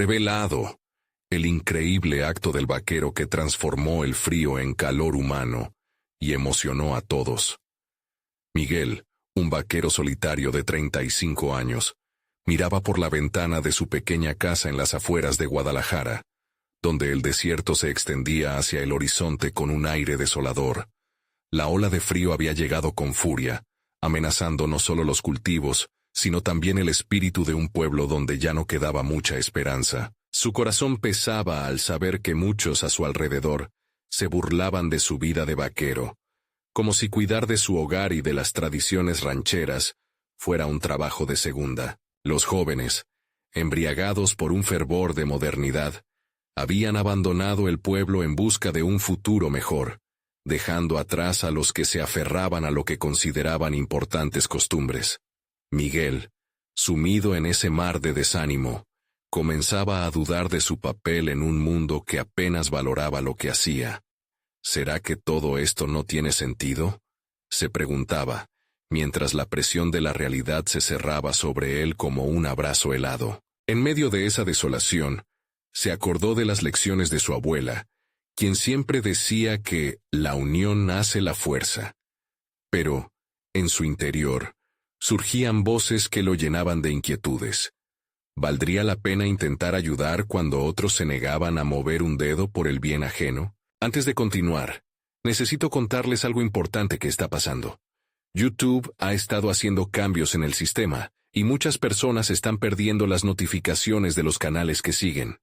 Revelado. El increíble acto del vaquero que transformó el frío en calor humano y emocionó a todos. Miguel, un vaquero solitario de 35 años, miraba por la ventana de su pequeña casa en las afueras de Guadalajara, donde el desierto se extendía hacia el horizonte con un aire desolador. La ola de frío había llegado con furia, amenazando no solo los cultivos, sino también el espíritu de un pueblo donde ya no quedaba mucha esperanza. Su corazón pesaba al saber que muchos a su alrededor se burlaban de su vida de vaquero, como si cuidar de su hogar y de las tradiciones rancheras fuera un trabajo de segunda. Los jóvenes, embriagados por un fervor de modernidad, habían abandonado el pueblo en busca de un futuro mejor, dejando atrás a los que se aferraban a lo que consideraban importantes costumbres. Miguel, sumido en ese mar de desánimo, comenzaba a dudar de su papel en un mundo que apenas valoraba lo que hacía. ¿Será que todo esto no tiene sentido?, se preguntaba, mientras la presión de la realidad se cerraba sobre él como un abrazo helado. En medio de esa desolación, se acordó de las lecciones de su abuela, quien siempre decía que la unión hace la fuerza. Pero, en su interior, surgían voces que lo llenaban de inquietudes. ¿Valdría la pena intentar ayudar cuando otros se negaban a mover un dedo por el bien ajeno? Antes de continuar, necesito contarles algo importante que está pasando. YouTube ha estado haciendo cambios en el sistema, y muchas personas están perdiendo las notificaciones de los canales que siguen.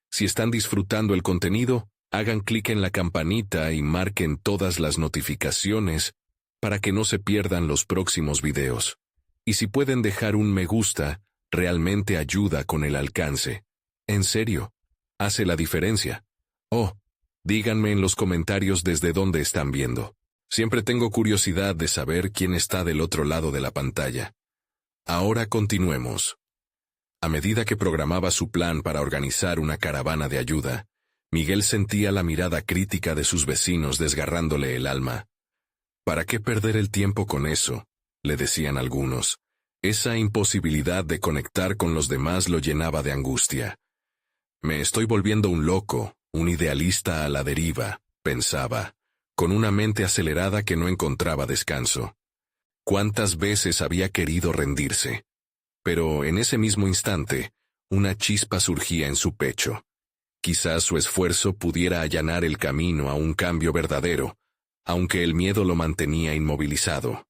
Si están disfrutando el contenido, hagan clic en la campanita y marquen todas las notificaciones para que no se pierdan los próximos videos. Y si pueden dejar un me gusta, realmente ayuda con el alcance. En serio, hace la diferencia. Oh, díganme en los comentarios desde dónde están viendo. Siempre tengo curiosidad de saber quién está del otro lado de la pantalla. Ahora continuemos. A medida que programaba su plan para organizar una caravana de ayuda, Miguel sentía la mirada crítica de sus vecinos desgarrándole el alma. ¿Para qué perder el tiempo con eso?, le decían algunos. Esa imposibilidad de conectar con los demás lo llenaba de angustia. Me estoy volviendo un loco, un idealista a la deriva, pensaba, con una mente acelerada que no encontraba descanso. ¿Cuántas veces había querido rendirse? Pero en ese mismo instante, una chispa surgía en su pecho. Quizás su esfuerzo pudiera allanar el camino a un cambio verdadero, aunque el miedo lo mantenía inmovilizado.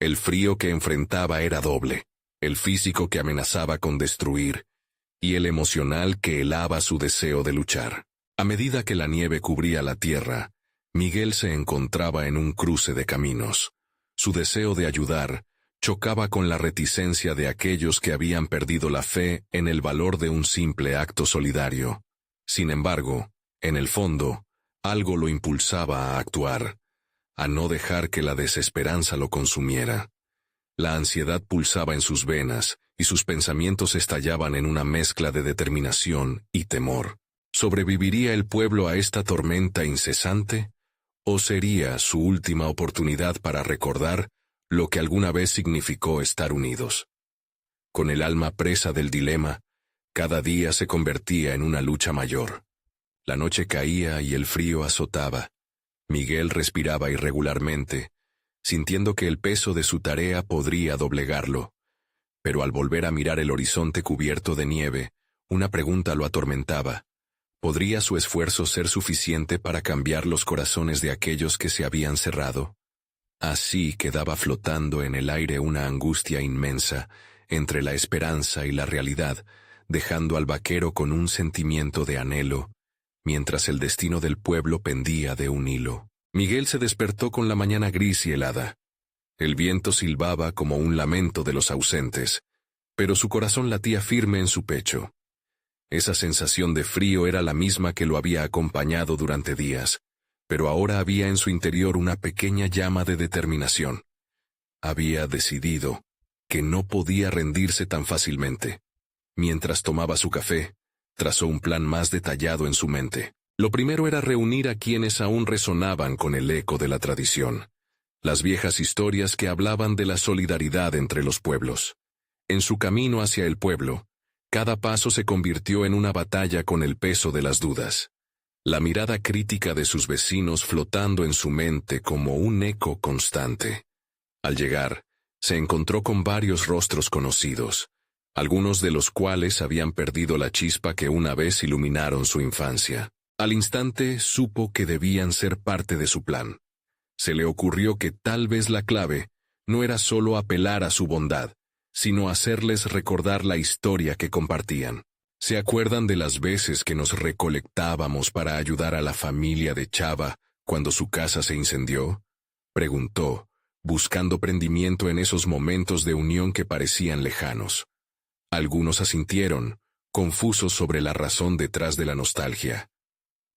El frío que enfrentaba era doble, el físico que amenazaba con destruir, y el emocional que helaba su deseo de luchar. A medida que la nieve cubría la tierra, Miguel se encontraba en un cruce de caminos. Su deseo de ayudar chocaba con la reticencia de aquellos que habían perdido la fe en el valor de un simple acto solidario. Sin embargo, en el fondo, algo lo impulsaba a actuar, a no dejar que la desesperanza lo consumiera. La ansiedad pulsaba en sus venas, y sus pensamientos estallaban en una mezcla de determinación y temor. ¿Sobreviviría el pueblo a esta tormenta incesante? ¿O sería su última oportunidad para recordar lo que alguna vez significó estar unidos? Con el alma presa del dilema, cada día se convertía en una lucha mayor. La noche caía y el frío azotaba. Miguel respiraba irregularmente, sintiendo que el peso de su tarea podría doblegarlo. Pero al volver a mirar el horizonte cubierto de nieve, una pregunta lo atormentaba. ¿Podría su esfuerzo ser suficiente para cambiar los corazones de aquellos que se habían cerrado? Así quedaba flotando en el aire una angustia inmensa, entre la esperanza y la realidad, dejando al vaquero con un sentimiento de anhelo, mientras el destino del pueblo pendía de un hilo. Miguel se despertó con la mañana gris y helada. El viento silbaba como un lamento de los ausentes, pero su corazón latía firme en su pecho. Esa sensación de frío era la misma que lo había acompañado durante días, pero ahora había en su interior una pequeña llama de determinación. Había decidido que no podía rendirse tan fácilmente. Mientras tomaba su café, trazó un plan más detallado en su mente. Lo primero era reunir a quienes aún resonaban con el eco de la tradición, las viejas historias que hablaban de la solidaridad entre los pueblos. En su camino hacia el pueblo, Cada paso se convirtió en una batalla con el peso de las dudas. La mirada crítica de sus vecinos flotando en su mente como un eco constante. Al llegar, se encontró con varios rostros conocidos, algunos de los cuales habían perdido la chispa que una vez iluminaron su infancia. Al instante supo que debían ser parte de su plan. Se le ocurrió que tal vez la clave no era solo apelar a su bondad, sino hacerles recordar la historia que compartían. ¿Se acuerdan de las veces que nos recolectábamos para ayudar a la familia de Chava cuando su casa se incendió? Preguntó, buscando prendimiento en esos momentos de unión que parecían lejanos. Algunos asintieron, confusos sobre la razón detrás de la nostalgia.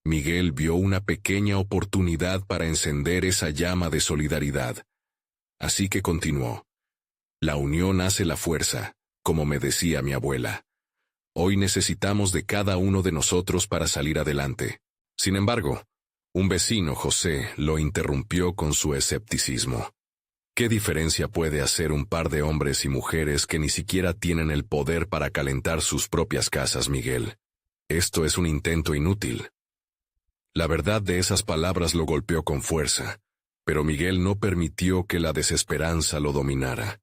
Miguel vio una pequeña oportunidad para encender esa llama de solidaridad. Así que continuó. La unión hace la fuerza, como me decía mi abuela. Hoy necesitamos de cada uno de nosotros para salir adelante. Sin embargo, un vecino, José, lo interrumpió con su escepticismo. ¿Qué diferencia puede hacer un par de hombres y mujeres que ni siquiera tienen el poder para calentar sus propias casas, Miguel? Esto es un intento inútil. La verdad de esas palabras lo golpeó con fuerza, pero Miguel no permitió que la desesperanza lo dominara.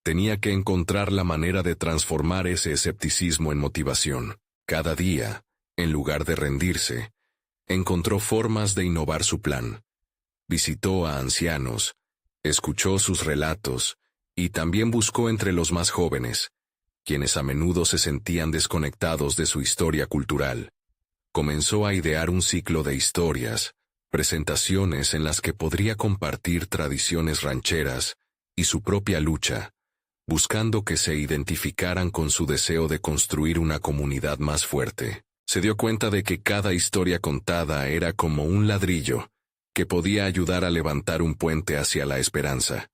Tenía que encontrar la manera de transformar ese escepticismo en motivación. Cada día, en lugar de rendirse, encontró formas de innovar su plan. Visitó a ancianos, escuchó sus relatos y también buscó entre los más jóvenes, quienes a menudo se sentían desconectados de su historia cultural. Comenzó a idear un ciclo de historias, presentaciones en las que podría compartir tradiciones rancheras y su propia lucha, buscando que se identificaran con su deseo de construir una comunidad más fuerte. Se dio cuenta de que cada historia contada era como un ladrillo, que podía ayudar a levantar un puente hacia la esperanza.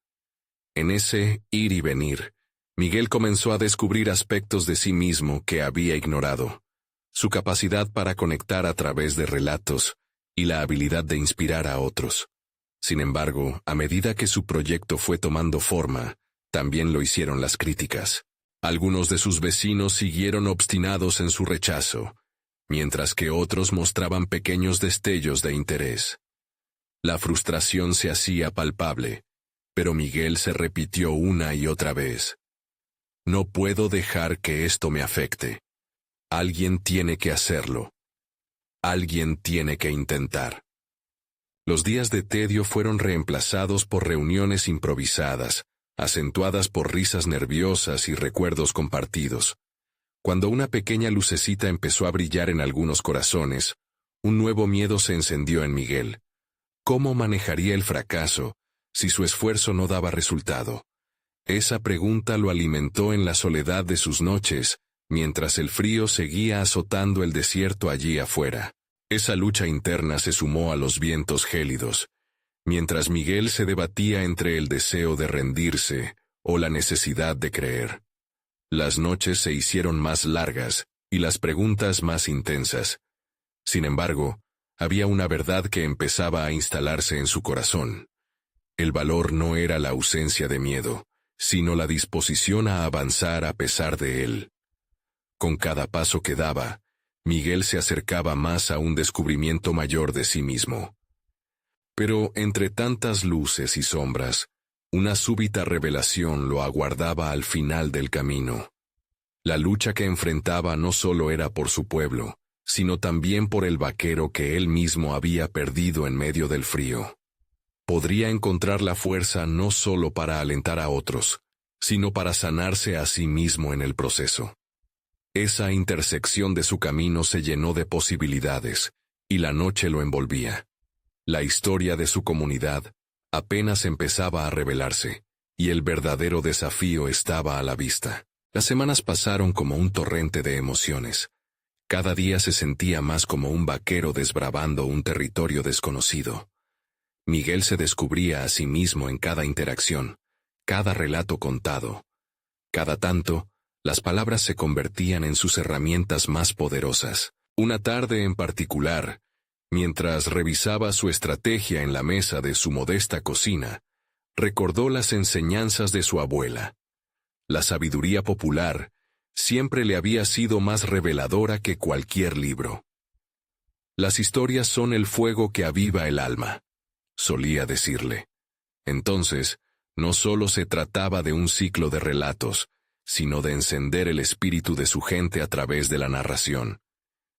En ese ir y venir, Miguel comenzó a descubrir aspectos de sí mismo que había ignorado. Su capacidad para conectar a través de relatos y la habilidad de inspirar a otros. Sin embargo, a medida que su proyecto fue tomando forma, también lo hicieron las críticas. Algunos de sus vecinos siguieron obstinados en su rechazo, mientras que otros mostraban pequeños destellos de interés. La frustración se hacía palpable, pero Miguel se repitió una y otra vez. No puedo dejar que esto me afecte. Alguien tiene que hacerlo. Alguien tiene que intentar. Los días de tedio fueron reemplazados por reuniones improvisadas, acentuadas por risas nerviosas y recuerdos compartidos. Cuando una pequeña lucecita empezó a brillar en algunos corazones, un nuevo miedo se encendió en Miguel. ¿Cómo manejaría el fracaso si su esfuerzo no daba resultado? Esa pregunta lo alimentó en la soledad de sus noches, mientras el frío seguía azotando el desierto allí afuera. Esa lucha interna se sumó a los vientos gélidos, mientras Miguel se debatía entre el deseo de rendirse o la necesidad de creer. Las noches se hicieron más largas y las preguntas más intensas. Sin embargo, había una verdad que empezaba a instalarse en su corazón. El valor no era la ausencia de miedo, sino la disposición a avanzar a pesar de él. Con cada paso que daba, Miguel se acercaba más a un descubrimiento mayor de sí mismo. Pero entre tantas luces y sombras, una súbita revelación lo aguardaba al final del camino. La lucha que enfrentaba no solo era por su pueblo, sino también por el vaquero que él mismo había perdido en medio del frío. Podría encontrar la fuerza no solo para alentar a otros, sino para sanarse a sí mismo en el proceso. Esa intersección de su camino se llenó de posibilidades, y la noche lo envolvía. La historia de su comunidad apenas empezaba a revelarse, y el verdadero desafío estaba a la vista. Las semanas pasaron como un torrente de emociones. Cada día se sentía más como un vaquero desbravando un territorio desconocido. Miguel se descubría a sí mismo en cada interacción, cada relato contado. Cada tanto, las palabras se convertían en sus herramientas más poderosas. Una tarde en particular, mientras revisaba su estrategia en la mesa de su modesta cocina, recordó las enseñanzas de su abuela. La sabiduría popular siempre le había sido más reveladora que cualquier libro. Las historias son el fuego que aviva el alma, solía decirle. Entonces, no solo se trataba de un ciclo de relatos, sino de encender el espíritu de su gente a través de la narración.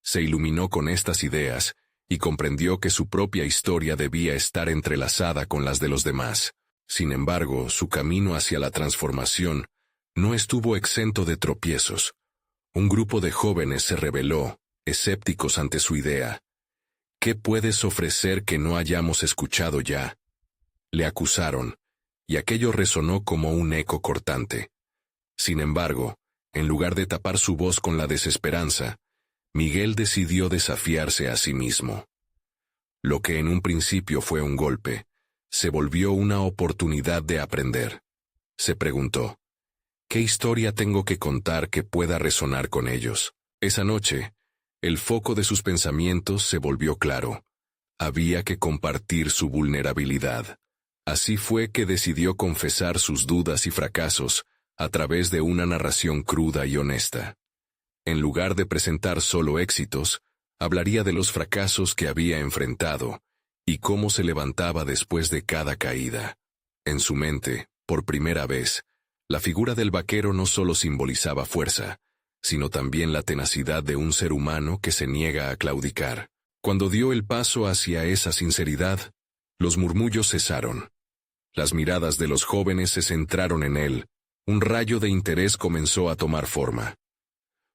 Se iluminó con estas ideas y comprendió que su propia historia debía estar entrelazada con las de los demás. Sin embargo, su camino hacia la transformación no estuvo exento de tropiezos. Un grupo de jóvenes se rebeló, escépticos ante su idea. ¿Qué puedes ofrecer que no hayamos escuchado ya?, le acusaron, y aquello resonó como un eco cortante. Sin embargo, en lugar de tapar su voz con la desesperanza, Miguel decidió desafiarse a sí mismo. Lo que en un principio fue un golpe, se volvió una oportunidad de aprender. Se preguntó, ¿qué historia tengo que contar que pueda resonar con ellos? Esa noche, el foco de sus pensamientos se volvió claro. Había que compartir su vulnerabilidad. Así fue que decidió confesar sus dudas y fracasos a través de una narración cruda y honesta. En lugar de presentar solo éxitos, hablaría de los fracasos que había enfrentado y cómo se levantaba después de cada caída. En su mente, por primera vez, la figura del vaquero no solo simbolizaba fuerza, sino también la tenacidad de un ser humano que se niega a claudicar. Cuando dio el paso hacia esa sinceridad, los murmullos cesaron. Las miradas de los jóvenes se centraron en él. Un rayo de interés comenzó a tomar forma.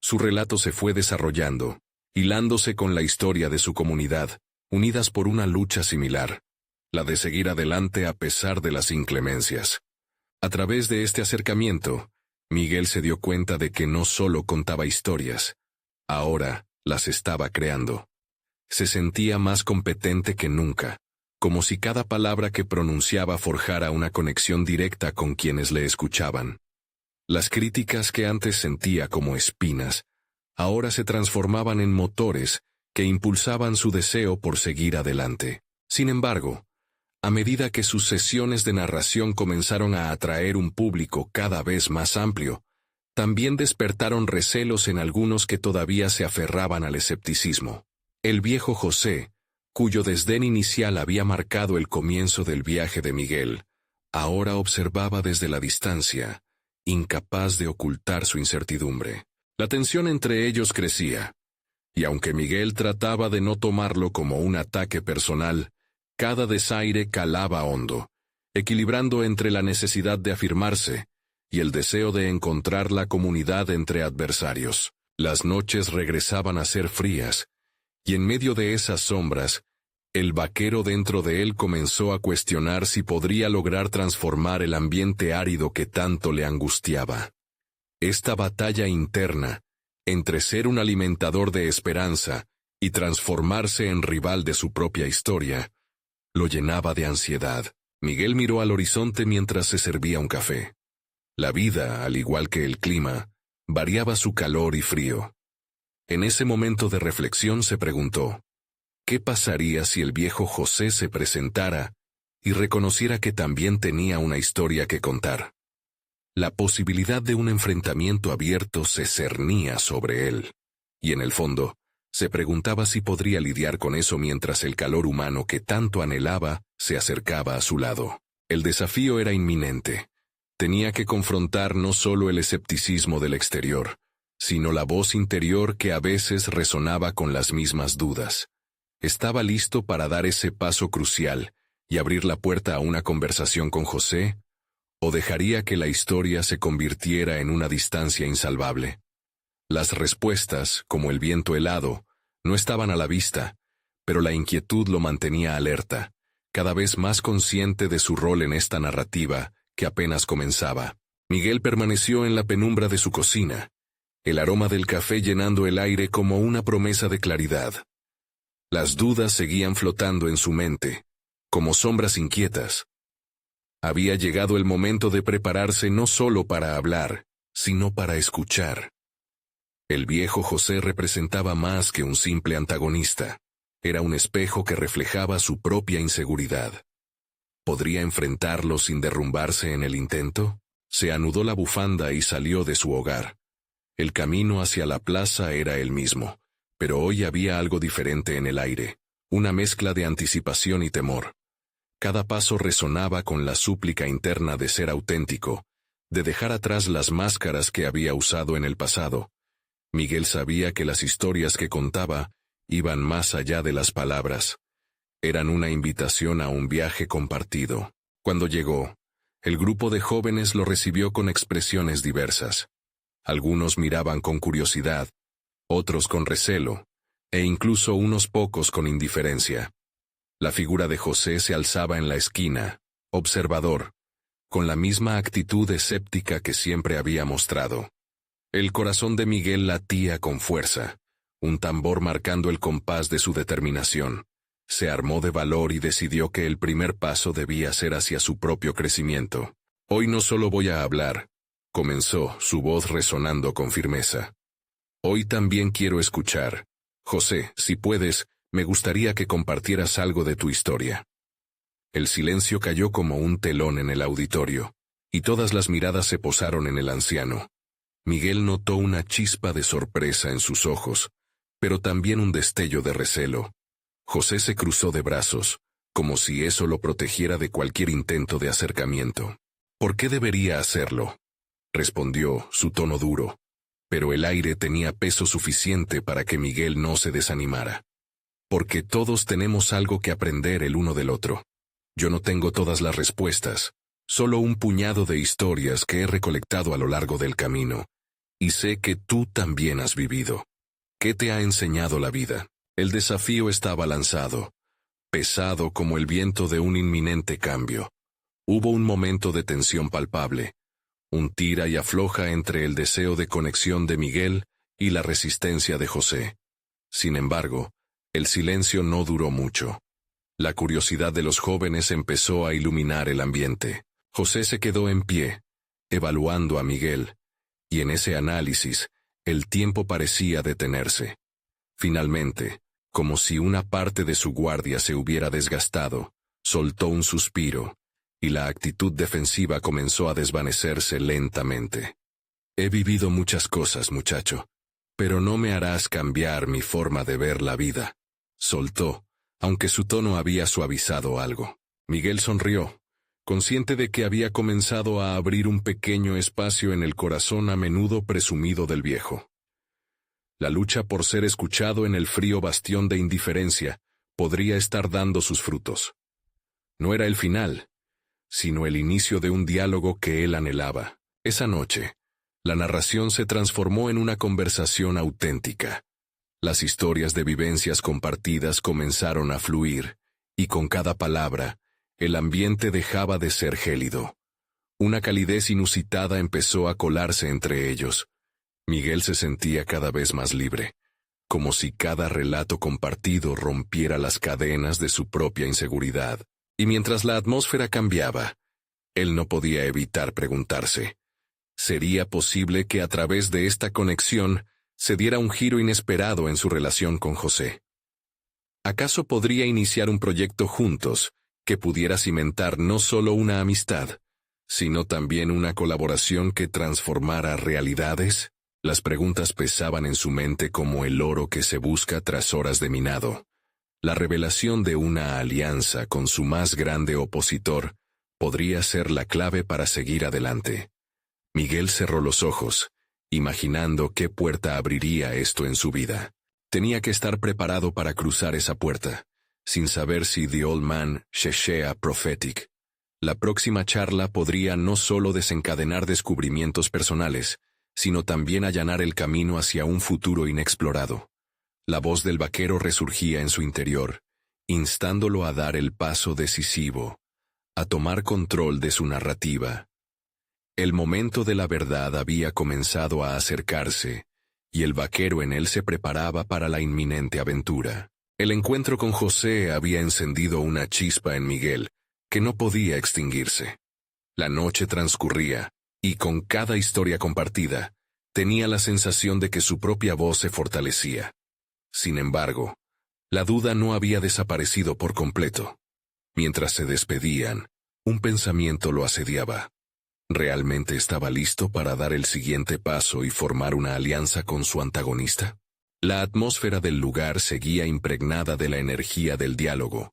Su relato se fue desarrollando, hilándose con la historia de su comunidad, unidas por una lucha similar, la de seguir adelante a pesar de las inclemencias. A través de este acercamiento, Miguel se dio cuenta de que no solo contaba historias, ahora las estaba creando. Se sentía más competente que nunca, como si cada palabra que pronunciaba forjara una conexión directa con quienes le escuchaban. Las críticas que antes sentía como espinas, ahora se transformaban en motores que impulsaban su deseo por seguir adelante. Sin embargo, a medida que sus sesiones de narración comenzaron a atraer un público cada vez más amplio, también despertaron recelos en algunos que todavía se aferraban al escepticismo. El viejo José, cuyo desdén inicial había marcado el comienzo del viaje de Miguel, ahora observaba desde la distancia, incapaz de ocultar su incertidumbre. La tensión entre ellos crecía, y aunque Miguel trataba de no tomarlo como un ataque personal, cada desaire calaba hondo, equilibrando entre la necesidad de afirmarse y el deseo de encontrar la comunidad entre adversarios. Las noches regresaban a ser frías, y en medio de esas sombras, el vaquero dentro de él comenzó a cuestionar si podría lograr transformar el ambiente árido que tanto le angustiaba. Esta batalla interna, entre ser un alimentador de esperanza y transformarse en rival de su propia historia, lo llenaba de ansiedad. Miguel miró al horizonte mientras se servía un café. La vida, al igual que el clima, variaba su calor y frío. En ese momento de reflexión se preguntó, ¿qué pasaría si el viejo José se presentara y reconociera que también tenía una historia que contar? La posibilidad de un enfrentamiento abierto se cernía sobre él, y en el fondo, se preguntaba si podría lidiar con eso mientras el calor humano que tanto anhelaba se acercaba a su lado. El desafío era inminente. Tenía que confrontar no solo el escepticismo del exterior, sino la voz interior que a veces resonaba con las mismas dudas. ¿Estaba listo para dar ese paso crucial y abrir la puerta a una conversación con José? ¿O dejaría que la historia se convirtiera en una distancia insalvable? Las respuestas, como el viento helado, no estaban a la vista, pero la inquietud lo mantenía alerta, cada vez más consciente de su rol en esta narrativa que apenas comenzaba. Miguel permaneció en la penumbra de su cocina, el aroma del café llenando el aire como una promesa de claridad. Las dudas seguían flotando en su mente, como sombras inquietas. Había llegado el momento de prepararse no solo para hablar, sino para escuchar. El viejo José representaba más que un simple antagonista. Era un espejo que reflejaba su propia inseguridad. ¿Podría enfrentarlo sin derrumbarse en el intento? Se anudó la bufanda y salió de su hogar. El camino hacia la plaza era el mismo, pero hoy había algo diferente en el aire, una mezcla de anticipación y temor. Cada paso resonaba con la súplica interna de ser auténtico, de dejar atrás las máscaras que había usado en el pasado. Miguel sabía que las historias que contaba iban más allá de las palabras. Eran una invitación a un viaje compartido. Cuando llegó, el grupo de jóvenes lo recibió con expresiones diversas. Algunos miraban con curiosidad, otros con recelo, e incluso unos pocos con indiferencia. La figura de José se alzaba en la esquina, observador, con la misma actitud escéptica que siempre había mostrado. El corazón de Miguel latía con fuerza, un tambor marcando el compás de su determinación. Se armó de valor y decidió que el primer paso debía ser hacia su propio crecimiento. Hoy no solo voy a hablar, comenzó, su voz resonando con firmeza. Hoy también quiero escuchar. José, si puedes, me gustaría que compartieras algo de tu historia. El silencio cayó como un telón en el auditorio, y todas las miradas se posaron en el anciano. Miguel notó una chispa de sorpresa en sus ojos, pero también un destello de recelo. José se cruzó de brazos, como si eso lo protegiera de cualquier intento de acercamiento. ¿Por qué debería hacerlo?, respondió, su tono duro, pero el aire tenía peso suficiente para que Miguel no se desanimara. Porque todos tenemos algo que aprender el uno del otro. Yo no tengo todas las respuestas, solo un puñado de historias que he recolectado a lo largo del camino. Y sé que tú también has vivido. ¿Qué te ha enseñado la vida? El desafío estaba lanzado, pesado como el viento de un inminente cambio. Hubo un momento de tensión palpable, un tira y afloja entre el deseo de conexión de Miguel y la resistencia de José. Sin embargo, el silencio no duró mucho. La curiosidad de los jóvenes empezó a iluminar el ambiente. José se quedó en pie, evaluando a Miguel, y en ese análisis, el tiempo parecía detenerse. Finalmente, como si una parte de su guardia se hubiera desgastado, soltó un suspiro, y la actitud defensiva comenzó a desvanecerse lentamente. He vivido muchas cosas, muchacho, pero no me harás cambiar mi forma de ver la vida, soltó, aunque su tono había suavizado algo. Miguel sonrió, consciente de que había comenzado a abrir un pequeño espacio en el corazón a menudo presumido del viejo. La lucha por ser escuchado en el frío bastión de indiferencia podría estar dando sus frutos. No era el final, sino el inicio de un diálogo que él anhelaba. Esa noche, la narración se transformó en una conversación auténtica. Las historias de vivencias compartidas comenzaron a fluir, y con cada palabra, el ambiente dejaba de ser gélido. Una calidez inusitada empezó a colarse entre ellos. Miguel se sentía cada vez más libre, como si cada relato compartido rompiera las cadenas de su propia inseguridad. Y mientras la atmósfera cambiaba, él no podía evitar preguntarse, ¿sería posible que a través de esta conexión se diera un giro inesperado en su relación con José? ¿Acaso podría iniciar un proyecto juntos que pudiera cimentar no solo una amistad, sino también una colaboración que transformara realidades? Las preguntas pesaban en su mente como el oro que se busca tras horas de minado. La revelación de una alianza con su más grande opositor podría ser la clave para seguir adelante. Miguel cerró los ojos, imaginando qué puerta abriría esto en su vida. Tenía que estar preparado para cruzar esa puerta, sin saber si The Old Man Sheshea Prophetic. La próxima charla podría no solo desencadenar descubrimientos personales, sino también allanar el camino hacia un futuro inexplorado. La voz del vaquero resurgía en su interior, instándolo a dar el paso decisivo, a tomar control de su narrativa. El momento de la verdad había comenzado a acercarse, y el vaquero en él se preparaba para la inminente aventura. El encuentro con José había encendido una chispa en Miguel, que no podía extinguirse. La noche transcurría, y con cada historia compartida, tenía la sensación de que su propia voz se fortalecía. Sin embargo, la duda no había desaparecido por completo. Mientras se despedían, un pensamiento lo asediaba. ¿Realmente estaba listo para dar el siguiente paso y formar una alianza con su antagonista? La atmósfera del lugar seguía impregnada de la energía del diálogo,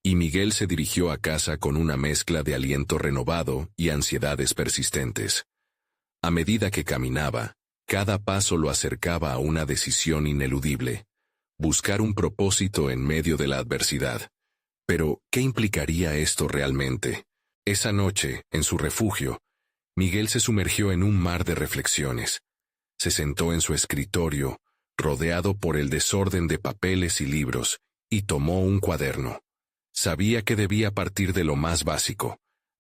y Miguel se dirigió a casa con una mezcla de aliento renovado y ansiedades persistentes. A medida que caminaba, cada paso lo acercaba a una decisión ineludible: buscar un propósito en medio de la adversidad. Pero, ¿qué implicaría esto realmente? Esa noche, en su refugio, Miguel se sumergió en un mar de reflexiones. Se sentó en su escritorio, rodeado por el desorden de papeles y libros, y tomó un cuaderno. Sabía que debía partir de lo más básico: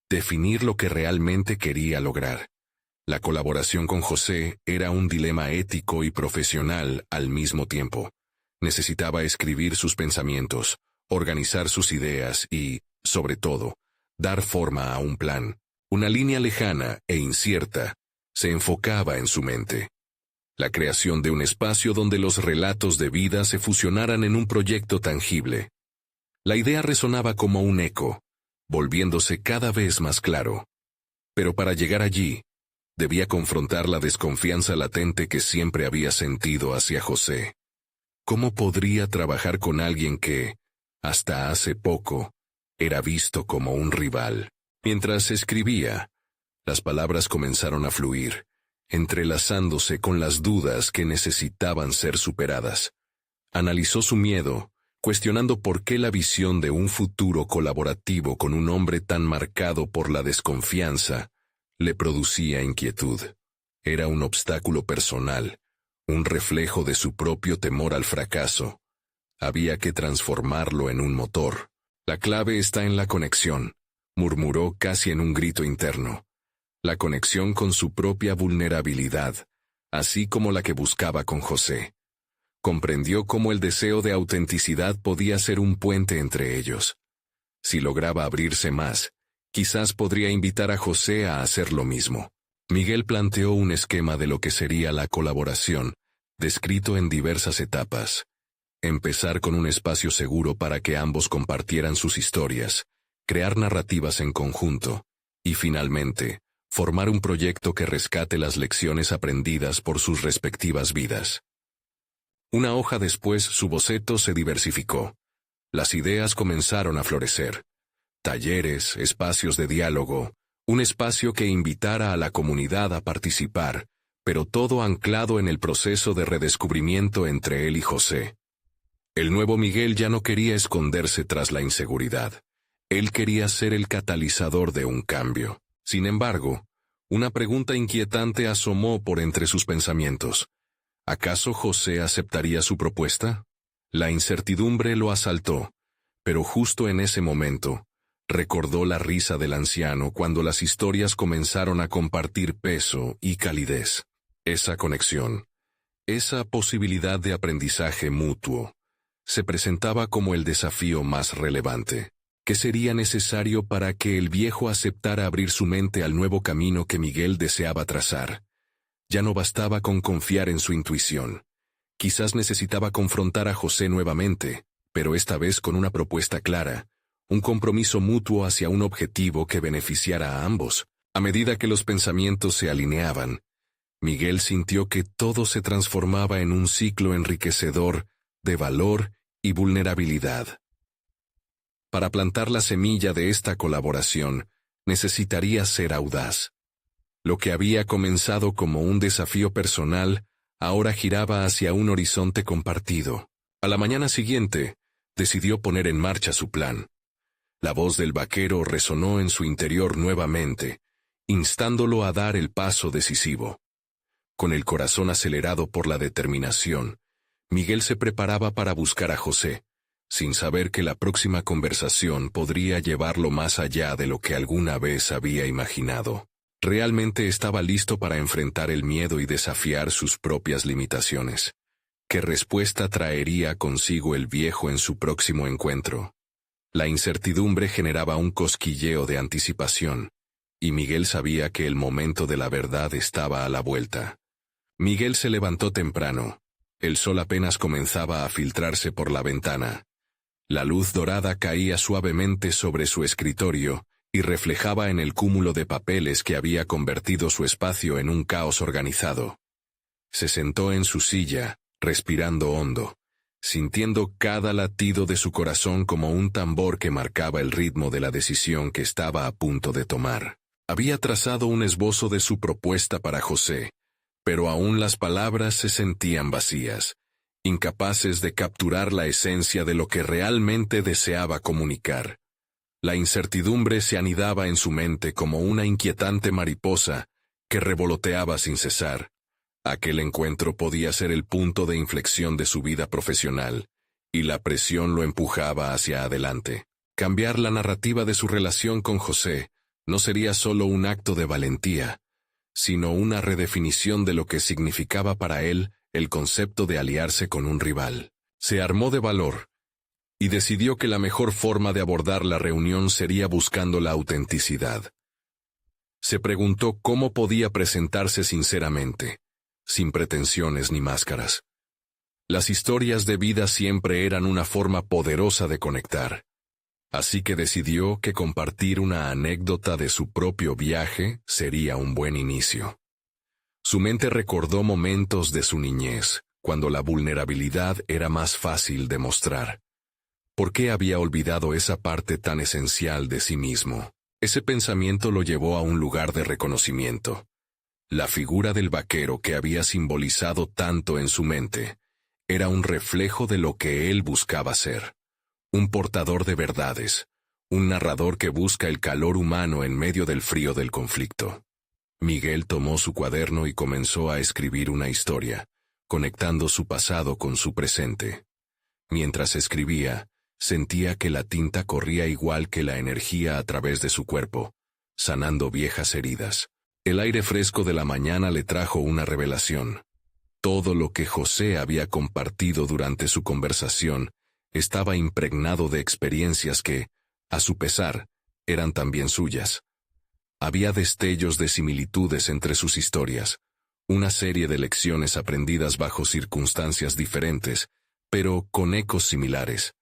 definir lo que realmente quería lograr. La colaboración con José era un dilema ético y profesional al mismo tiempo. Necesitaba escribir sus pensamientos, organizar sus ideas y, sobre todo, dar forma a un plan. Una línea lejana e incierta se enfocaba en su mente: la creación de un espacio donde los relatos de vida se fusionaran en un proyecto tangible. La idea resonaba como un eco, volviéndose cada vez más claro. Pero para llegar allí, debía confrontar la desconfianza latente que siempre había sentido hacia José. ¿Cómo podría trabajar con alguien que, hasta hace poco, era visto como un rival? Mientras escribía, las palabras comenzaron a fluir, entrelazándose con las dudas que necesitaban ser superadas. Analizó su miedo, cuestionando por qué la visión de un futuro colaborativo con un hombre tan marcado por la desconfianza le producía inquietud. Era un obstáculo personal, un reflejo de su propio temor al fracaso. Había que transformarlo en un motor. La clave está en la conexión, murmuró casi en un grito interno. La conexión con su propia vulnerabilidad, así como la que buscaba con José. Comprendió cómo el deseo de autenticidad podía ser un puente entre ellos. Si lograba abrirse más, quizás podría invitar a José a hacer lo mismo. Miguel planteó un esquema de lo que sería la colaboración, descrito en diversas etapas. Empezar con un espacio seguro para que ambos compartieran sus historias, crear narrativas en conjunto, y finalmente, formar un proyecto que rescate las lecciones aprendidas por sus respectivas vidas. Una hoja después, su boceto se diversificó. Las ideas comenzaron a florecer. Talleres, espacios de diálogo, un espacio que invitara a la comunidad a participar, pero todo anclado en el proceso de redescubrimiento entre él y José. El nuevo Miguel ya no quería esconderse tras la inseguridad. Él quería ser el catalizador de un cambio. Sin embargo, una pregunta inquietante asomó por entre sus pensamientos. ¿Acaso José aceptaría su propuesta? La incertidumbre lo asaltó, pero justo en ese momento, recordó la risa del anciano cuando las historias comenzaron a compartir peso y calidez. Esa conexión, esa posibilidad de aprendizaje mutuo, se presentaba como el desafío más relevante. ¿Qué sería necesario para que el viejo aceptara abrir su mente al nuevo camino que Miguel deseaba trazar? Ya no bastaba con confiar en su intuición. Quizás necesitaba confrontar a José nuevamente, pero esta vez con una propuesta clara, un compromiso mutuo hacia un objetivo que beneficiara a ambos. A medida que los pensamientos se alineaban, Miguel sintió que todo se transformaba en un ciclo enriquecedor de valor y vulnerabilidad. Para plantar la semilla de esta colaboración, necesitaría ser audaz. Lo que había comenzado como un desafío personal, ahora giraba hacia un horizonte compartido. A la mañana siguiente, decidió poner en marcha su plan. La voz del vaquero resonó en su interior nuevamente, instándolo a dar el paso decisivo. Con el corazón acelerado por la determinación, Miguel se preparaba para buscar a José, sin saber que la próxima conversación podría llevarlo más allá de lo que alguna vez había imaginado. Realmente estaba listo para enfrentar el miedo y desafiar sus propias limitaciones. ¿Qué respuesta traería consigo el viejo en su próximo encuentro? La incertidumbre generaba un cosquilleo de anticipación, y Miguel sabía que el momento de la verdad estaba a la vuelta. Miguel se levantó temprano. El sol apenas comenzaba a filtrarse por la ventana. La luz dorada caía suavemente sobre su escritorio, y reflejaba en el cúmulo de papeles que había convertido su espacio en un caos organizado. Se sentó en su silla, respirando hondo, sintiendo cada latido de su corazón como un tambor que marcaba el ritmo de la decisión que estaba a punto de tomar. Había trazado un esbozo de su propuesta para José, pero aún las palabras se sentían vacías, incapaces de capturar la esencia de lo que realmente deseaba comunicar. La incertidumbre se anidaba en su mente como una inquietante mariposa que revoloteaba sin cesar. Aquel encuentro podía ser el punto de inflexión de su vida profesional, y la presión lo empujaba hacia adelante. Cambiar la narrativa de su relación con José no sería solo un acto de valentía, sino una redefinición de lo que significaba para él el concepto de aliarse con un rival. Se armó de valor, y decidió que la mejor forma de abordar la reunión sería buscando la autenticidad. Se preguntó cómo podía presentarse sinceramente, sin pretensiones ni máscaras. Las historias de vida siempre eran una forma poderosa de conectar. Así que decidió que compartir una anécdota de su propio viaje sería un buen inicio. Su mente recordó momentos de su niñez, cuando la vulnerabilidad era más fácil de mostrar. ¿Por qué había olvidado esa parte tan esencial de sí mismo? Ese pensamiento lo llevó a un lugar de reconocimiento. La figura del vaquero que había simbolizado tanto en su mente era un reflejo de lo que él buscaba ser. Un portador de verdades, un narrador que busca el calor humano en medio del frío del conflicto. Miguel tomó su cuaderno y comenzó a escribir una historia, conectando su pasado con su presente. Mientras escribía, sentía que la tinta corría igual que la energía a través de su cuerpo, sanando viejas heridas. El aire fresco de la mañana le trajo una revelación. Todo lo que José había compartido durante su conversación estaba impregnado de experiencias que, a su pesar, eran también suyas. Había destellos de similitudes entre sus historias, una serie de lecciones aprendidas bajo circunstancias diferentes, pero con ecos similares.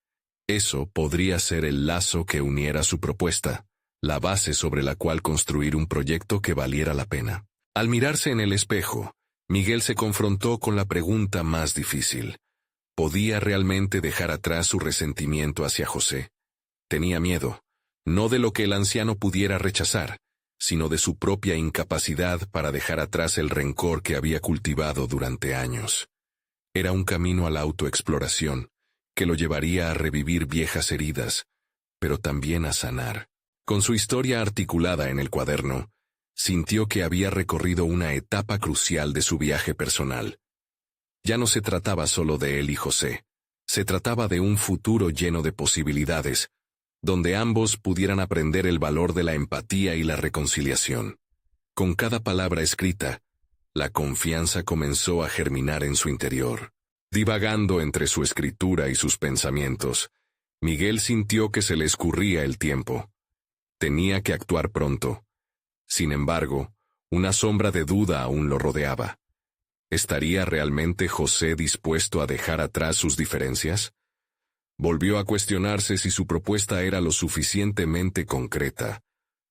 Eso podría ser el lazo que uniera su propuesta, la base sobre la cual construir un proyecto que valiera la pena. Al mirarse en el espejo, Miguel se confrontó con la pregunta más difícil. ¿Podía realmente dejar atrás su resentimiento hacia José? Tenía miedo, no de lo que el anciano pudiera rechazar, sino de su propia incapacidad para dejar atrás el rencor que había cultivado durante años. Era un camino a la autoexploración, que lo llevaría a revivir viejas heridas, pero también a sanar. Con su historia articulada en el cuaderno, sintió que había recorrido una etapa crucial de su viaje personal. Ya no se trataba solo de él y José, se trataba de un futuro lleno de posibilidades, donde ambos pudieran aprender el valor de la empatía y la reconciliación. Con cada palabra escrita, la confianza comenzó a germinar en su interior. Divagando entre su escritura y sus pensamientos, Miguel sintió que se le escurría el tiempo. Tenía que actuar pronto. Sin embargo, una sombra de duda aún lo rodeaba. ¿Estaría realmente José dispuesto a dejar atrás sus diferencias? Volvió a cuestionarse si su propuesta era lo suficientemente concreta,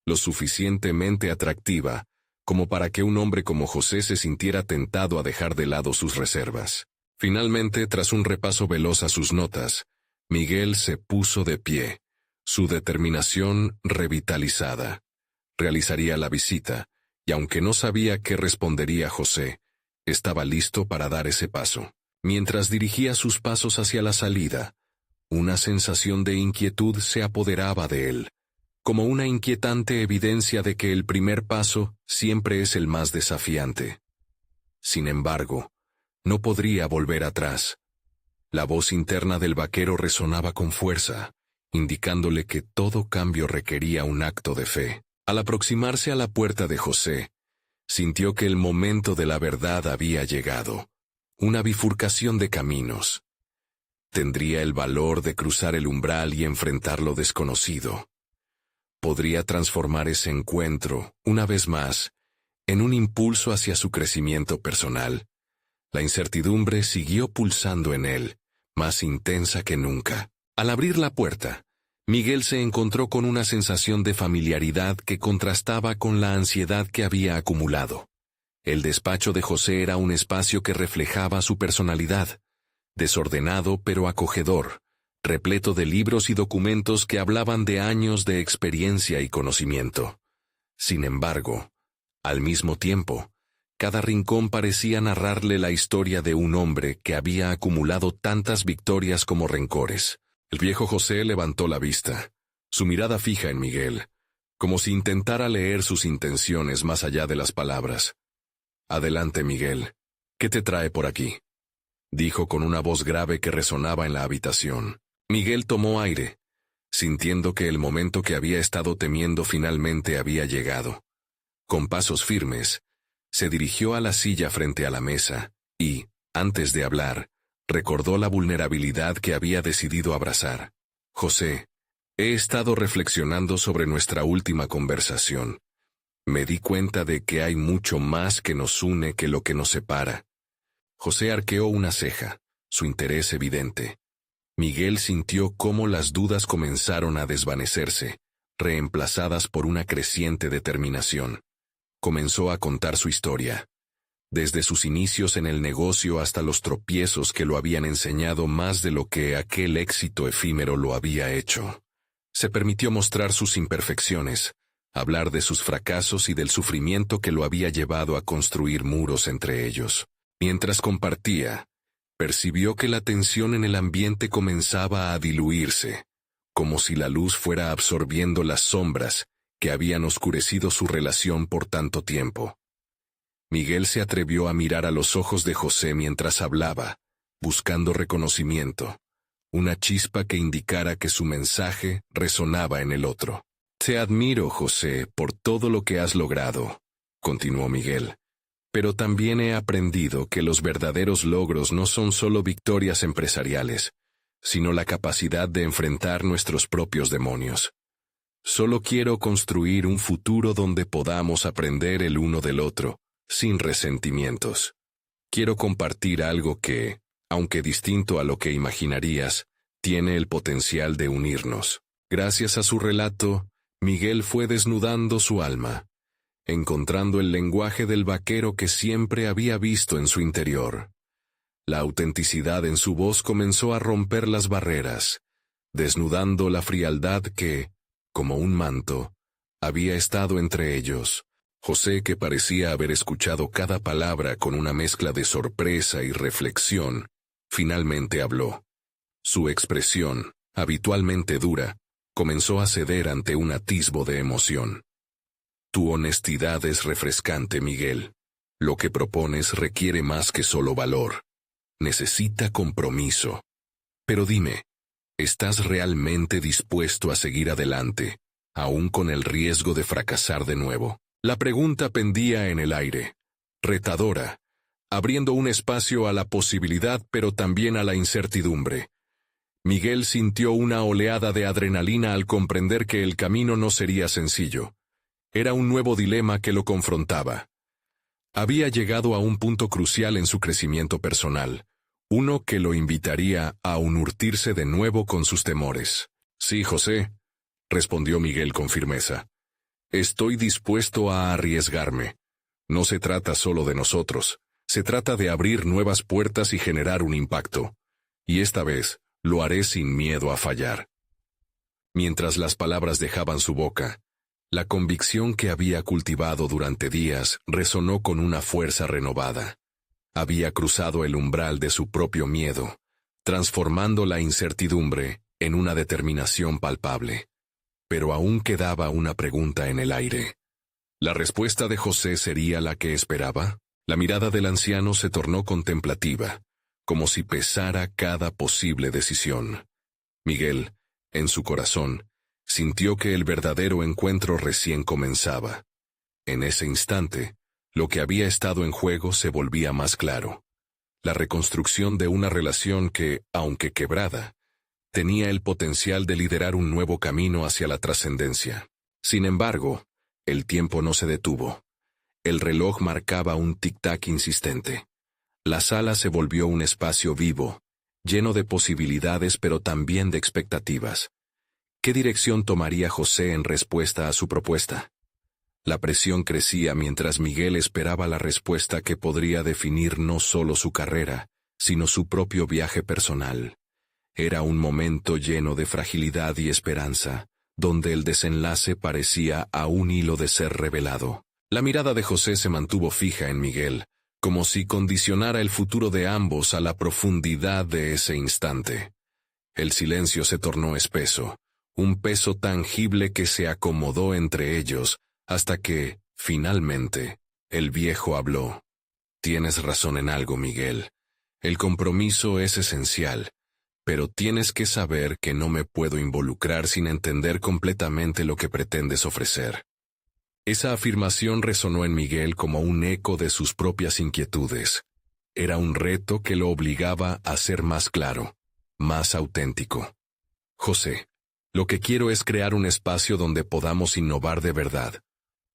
lo suficientemente atractiva, como para que un hombre como José se sintiera tentado a dejar de lado sus reservas. Finalmente, tras un repaso veloz a sus notas, Miguel se puso de pie, su determinación revitalizada. Realizaría la visita, y aunque no sabía qué respondería José, estaba listo para dar ese paso. Mientras dirigía sus pasos hacia la salida, una sensación de inquietud se apoderaba de él, como una inquietante evidencia de que el primer paso siempre es el más desafiante. Sin embargo, no podría volver atrás. La voz interna del vaquero resonaba con fuerza, indicándole que todo cambio requería un acto de fe. Al aproximarse a la puerta de José, sintió que el momento de la verdad había llegado, una bifurcación de caminos. Tendría el valor de cruzar el umbral y enfrentar lo desconocido. Podría transformar ese encuentro, una vez más, en un impulso hacia su crecimiento personal. La incertidumbre siguió pulsando en él, más intensa que nunca. Al abrir la puerta, Miguel se encontró con una sensación de familiaridad que contrastaba con la ansiedad que había acumulado. El despacho de José era un espacio que reflejaba su personalidad, desordenado pero acogedor, repleto de libros y documentos que hablaban de años de experiencia y conocimiento. Sin embargo, al mismo tiempo, cada rincón parecía narrarle la historia de un hombre que había acumulado tantas victorias como rencores. El viejo José levantó la vista, su mirada fija en Miguel, como si intentara leer sus intenciones más allá de las palabras. «Adelante, Miguel. ¿Qué te trae por aquí?», dijo con una voz grave que resonaba en la habitación. Miguel tomó aire, sintiendo que el momento que había estado temiendo finalmente había llegado. Con pasos firmes, se dirigió a la silla frente a la mesa y, antes de hablar, recordó la vulnerabilidad que había decidido abrazar. «José, he estado reflexionando sobre nuestra última conversación. Me di cuenta de que hay mucho más que nos une que lo que nos separa». José arqueó una ceja, su interés evidente. Miguel sintió cómo las dudas comenzaron a desvanecerse, reemplazadas por una creciente determinación. Comenzó a contar su historia, desde sus inicios en el negocio hasta los tropiezos que lo habían enseñado más de lo que aquel éxito efímero lo había hecho. Se permitió mostrar sus imperfecciones, hablar de sus fracasos y del sufrimiento que lo había llevado a construir muros entre ellos. Mientras compartía, percibió que la tensión en el ambiente comenzaba a diluirse, como si la luz fuera absorbiendo las sombras que habían oscurecido su relación por tanto tiempo. Miguel se atrevió a mirar a los ojos de José mientras hablaba, buscando reconocimiento, una chispa que indicara que su mensaje resonaba en el otro. «Te admiro, José, por todo lo que has logrado», continuó Miguel. «Pero también he aprendido que los verdaderos logros no son solo victorias empresariales, sino la capacidad de enfrentar nuestros propios demonios. Solo quiero construir un futuro donde podamos aprender el uno del otro, sin resentimientos. Quiero compartir algo que, aunque distinto a lo que imaginarías, tiene el potencial de unirnos». Gracias a su relato, Miguel fue desnudando su alma, encontrando el lenguaje del vaquero que siempre había visto en su interior. La autenticidad en su voz comenzó a romper las barreras, desnudando la frialdad que, como un manto, había estado entre ellos. José, que parecía haber escuchado cada palabra con una mezcla de sorpresa y reflexión, finalmente habló. Su expresión, habitualmente dura, comenzó a ceder ante un atisbo de emoción. «Tu honestidad es refrescante, Miguel. Lo que propones requiere más que solo valor. Necesita compromiso. Pero dime, ¿estás realmente dispuesto a seguir adelante, aún con el riesgo de fracasar de nuevo?» La pregunta pendía en el aire, retadora, abriendo un espacio a la posibilidad pero también a la incertidumbre. Miguel sintió una oleada de adrenalina al comprender que el camino no sería sencillo. Era un nuevo dilema que lo confrontaba. Había llegado a un punto crucial en su crecimiento personal, uno que lo invitaría a unirse de nuevo con sus temores. «Sí, José», respondió Miguel con firmeza. «Estoy dispuesto a arriesgarme. No se trata solo de nosotros, se trata de abrir nuevas puertas y generar un impacto. Y esta vez, lo haré sin miedo a fallar». Mientras las palabras dejaban su boca, la convicción que había cultivado durante días resonó con una fuerza renovada. Había cruzado el umbral de su propio miedo, transformando la incertidumbre en una determinación palpable. Pero aún quedaba una pregunta en el aire. ¿La respuesta de José sería la que esperaba? La mirada del anciano se tornó contemplativa, como si pesara cada posible decisión. Miguel, en su corazón, sintió que el verdadero encuentro recién comenzaba. En ese instante, lo que había estado en juego se volvía más claro. La reconstrucción de una relación que, aunque quebrada, tenía el potencial de liderar un nuevo camino hacia la trascendencia. Sin embargo, el tiempo no se detuvo. El reloj marcaba un tic-tac insistente. La sala se volvió un espacio vivo, lleno de posibilidades pero también de expectativas. ¿Qué dirección tomaría José en respuesta a su propuesta? La presión crecía mientras Miguel esperaba la respuesta que podría definir no solo su carrera, sino su propio viaje personal. Era un momento lleno de fragilidad y esperanza, donde el desenlace parecía a un hilo de ser revelado. La mirada de José se mantuvo fija en Miguel, como si condicionara el futuro de ambos a la profundidad de ese instante. El silencio se tornó espeso, un peso tangible que se acomodó entre ellos, hasta que, finalmente, el viejo habló. Tienes razón en algo, Miguel. El compromiso es esencial, pero tienes que saber que no me puedo involucrar sin entender completamente lo que pretendes ofrecer. Esa afirmación resonó en Miguel como un eco de sus propias inquietudes. Era un reto que lo obligaba a ser más claro, más auténtico. José, lo que quiero es crear un espacio donde podamos innovar de verdad.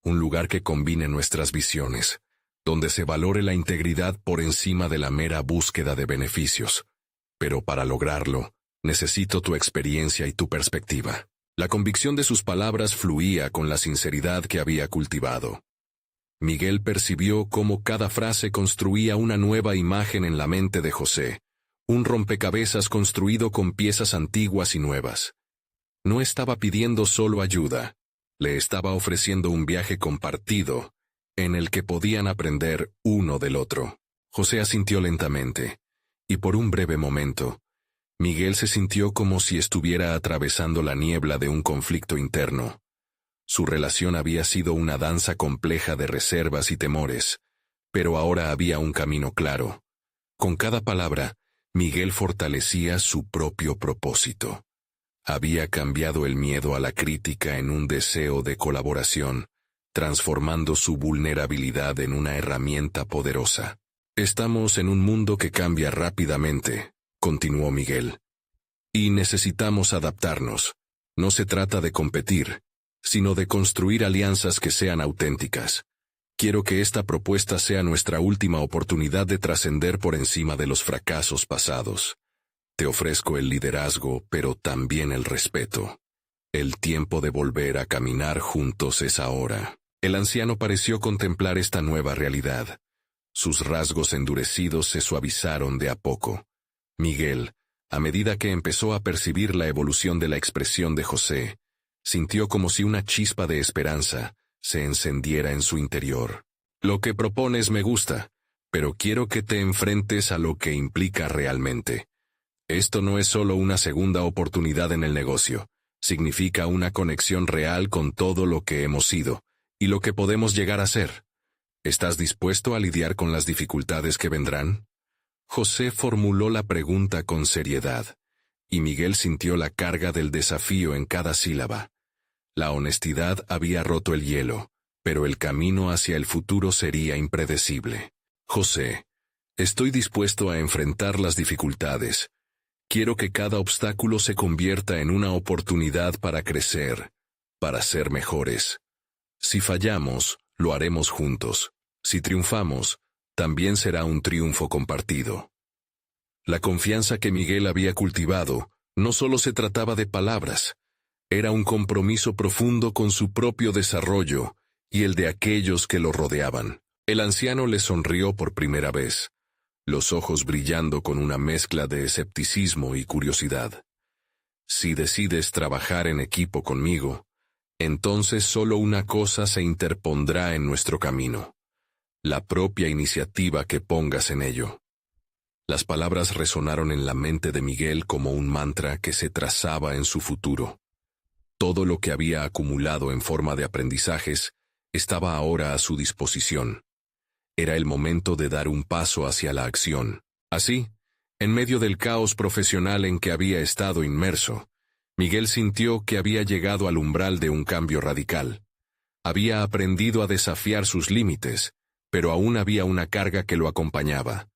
Un lugar que combine nuestras visiones, donde se valore la integridad por encima de la mera búsqueda de beneficios. Pero para lograrlo, necesito tu experiencia y tu perspectiva. La convicción de sus palabras fluía con la sinceridad que había cultivado. Miguel percibió cómo cada frase construía una nueva imagen en la mente de José, un rompecabezas construido con piezas antiguas y nuevas. No estaba pidiendo solo ayuda, le estaba ofreciendo un viaje compartido, en el que podían aprender uno del otro. José asintió lentamente, y por un breve momento, Miguel se sintió como si estuviera atravesando la niebla de un conflicto interno. Su relación había sido una danza compleja de reservas y temores, pero ahora había un camino claro. Con cada palabra, Miguel fortalecía su propio propósito. Había cambiado el miedo a la crítica en un deseo de colaboración, transformando su vulnerabilidad en una herramienta poderosa. Estamos en un mundo que cambia rápidamente, continuó Miguel. Y necesitamos adaptarnos. No se trata de competir, sino de construir alianzas que sean auténticas. Quiero que esta propuesta sea nuestra última oportunidad de trascender por encima de los fracasos pasados. Te ofrezco el liderazgo, pero también el respeto. El tiempo de volver a caminar juntos es ahora. El anciano pareció contemplar esta nueva realidad. Sus rasgos endurecidos se suavizaron de a poco. Miguel, a medida que empezó a percibir la evolución de la expresión de José, sintió como si una chispa de esperanza se encendiera en su interior. Lo que propones me gusta, pero quiero que te enfrentes a lo que implica realmente. Esto no es solo una segunda oportunidad en el negocio, significa una conexión real con todo lo que hemos sido, y lo que podemos llegar a ser. ¿Estás dispuesto a lidiar con las dificultades que vendrán? José formuló la pregunta con seriedad, y Miguel sintió la carga del desafío en cada sílaba. La honestidad había roto el hielo, pero el camino hacia el futuro sería impredecible. José, estoy dispuesto a enfrentar las dificultades. Quiero que cada obstáculo se convierta en una oportunidad para crecer, para ser mejores. Si fallamos, lo haremos juntos. Si triunfamos, también será un triunfo compartido. La confianza que Miguel había cultivado no solo se trataba de palabras, era un compromiso profundo con su propio desarrollo y el de aquellos que lo rodeaban. El anciano le sonrió por primera vez, los ojos brillando con una mezcla de escepticismo y curiosidad. Si decides trabajar en equipo conmigo, entonces solo una cosa se interpondrá en nuestro camino: la propia iniciativa que pongas en ello. Las palabras resonaron en la mente de Miguel como un mantra que se trazaba en su futuro. Todo lo que había acumulado en forma de aprendizajes estaba ahora a su disposición. Era el momento de dar un paso hacia la acción. Así, en medio del caos profesional en que había estado inmerso, Miguel sintió que había llegado al umbral de un cambio radical. Había aprendido a desafiar sus límites, pero aún había una carga que lo acompañaba: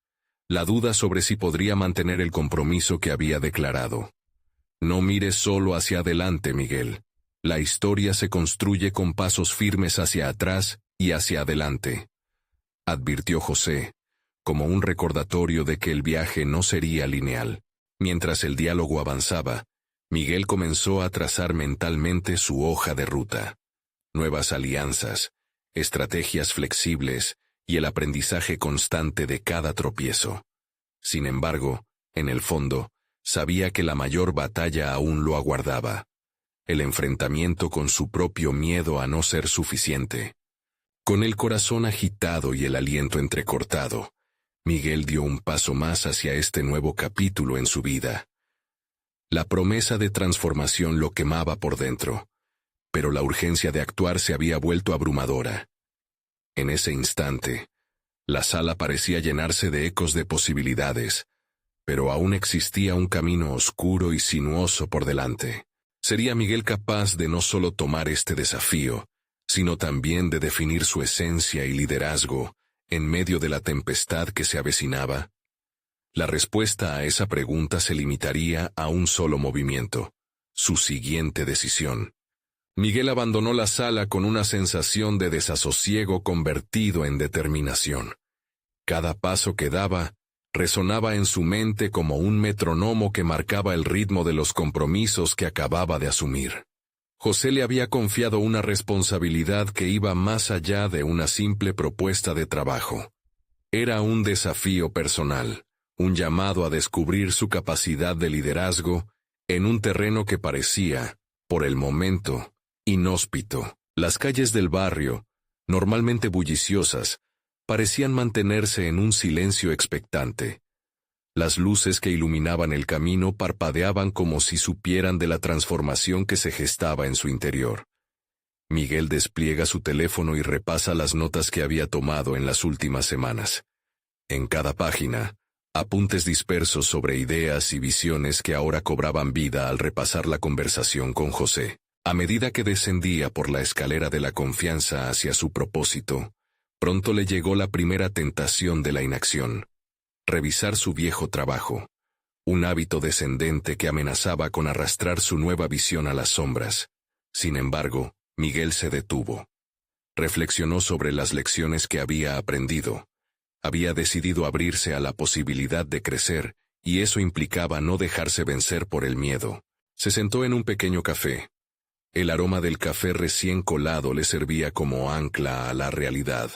la duda sobre si podría mantener el compromiso que había declarado. No mires solo hacia adelante, Miguel. La historia se construye con pasos firmes hacia atrás y hacia adelante, advirtió José, como un recordatorio de que el viaje no sería lineal. Mientras el diálogo avanzaba, Miguel comenzó a trazar mentalmente su hoja de ruta. Nuevas alianzas, estrategias flexibles y el aprendizaje constante de cada tropiezo. Sin embargo, en el fondo, sabía que la mayor batalla aún lo aguardaba. El enfrentamiento con su propio miedo a no ser suficiente. Con el corazón agitado y el aliento entrecortado, Miguel dio un paso más hacia este nuevo capítulo en su vida. La promesa de transformación lo quemaba por dentro, pero la urgencia de actuar se había vuelto abrumadora. En ese instante, la sala parecía llenarse de ecos de posibilidades, pero aún existía un camino oscuro y sinuoso por delante. ¿Sería Miguel capaz de no solo tomar este desafío, sino también de definir su esencia y liderazgo en medio de la tempestad que se avecinaba? La respuesta a esa pregunta se limitaría a un solo movimiento, su siguiente decisión. Miguel abandonó la sala con una sensación de desasosiego convertido en determinación. Cada paso que daba resonaba en su mente como un metrónomo que marcaba el ritmo de los compromisos que acababa de asumir. José le había confiado una responsabilidad que iba más allá de una simple propuesta de trabajo. Era un desafío personal, un llamado a descubrir su capacidad de liderazgo en un terreno que parecía, por el momento, inhóspito. Las calles del barrio, normalmente bulliciosas, parecían mantenerse en un silencio expectante. Las luces que iluminaban el camino parpadeaban como si supieran de la transformación que se gestaba en su interior. Miguel despliega su teléfono y repasa las notas que había tomado en las últimas semanas. En cada página, apuntes dispersos sobre ideas y visiones que ahora cobraban vida al repasar la conversación con José. A medida que descendía por la escalera de la confianza hacia su propósito, pronto le llegó la primera tentación de la inacción. Revisar su viejo trabajo, un hábito descendente que amenazaba con arrastrar su nueva visión a las sombras. Sin embargo, Miguel se detuvo. Reflexionó sobre las lecciones que había aprendido. Había decidido abrirse a la posibilidad de crecer, y eso implicaba no dejarse vencer por el miedo. Se sentó en un pequeño café. El aroma del café recién colado le servía como ancla a la realidad.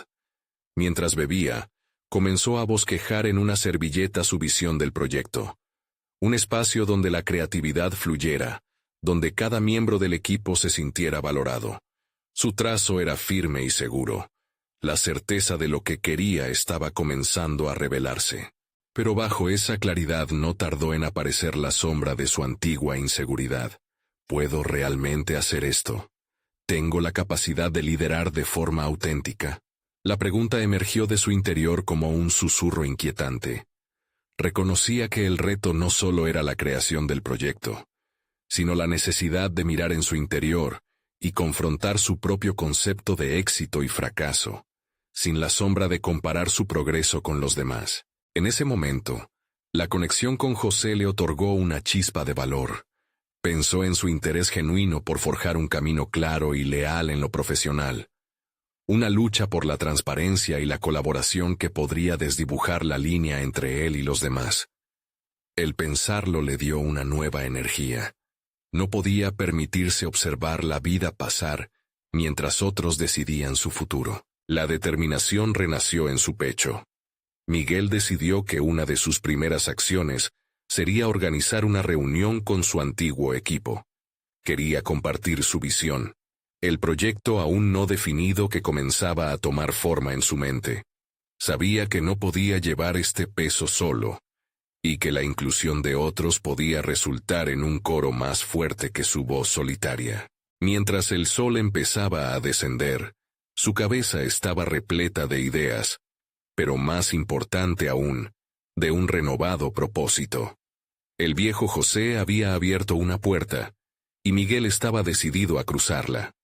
Mientras bebía, comenzó a bosquejar en una servilleta su visión del proyecto. Un espacio donde la creatividad fluyera, donde cada miembro del equipo se sintiera valorado. Su trazo era firme y seguro. La certeza de lo que quería estaba comenzando a revelarse. Pero bajo esa claridad no tardó en aparecer la sombra de su antigua inseguridad. ¿Puedo realmente hacer esto? ¿Tengo la capacidad de liderar de forma auténtica? La pregunta emergió de su interior como un susurro inquietante. Reconocía que el reto no solo era la creación del proyecto, sino la necesidad de mirar en su interior y confrontar su propio concepto de éxito y fracaso, sin la sombra de comparar su progreso con los demás. En ese momento, la conexión con José le otorgó una chispa de valor. Pensó en su interés genuino por forjar un camino claro y leal en lo profesional. Una lucha por la transparencia y la colaboración que podría desdibujar la línea entre él y los demás. El pensarlo le dio una nueva energía. No podía permitirse observar la vida pasar mientras otros decidían su futuro. La determinación renació en su pecho. Miguel decidió que una de sus primeras acciones sería organizar una reunión con su antiguo equipo. Quería compartir su visión. El proyecto aún no definido que comenzaba a tomar forma en su mente. Sabía que no podía llevar este peso solo, y que la inclusión de otros podía resultar en un coro más fuerte que su voz solitaria. Mientras el sol empezaba a descender, su cabeza estaba repleta de ideas, pero más importante aún, de un renovado propósito. El viejo José había abierto una puerta, y Miguel estaba decidido a cruzarla.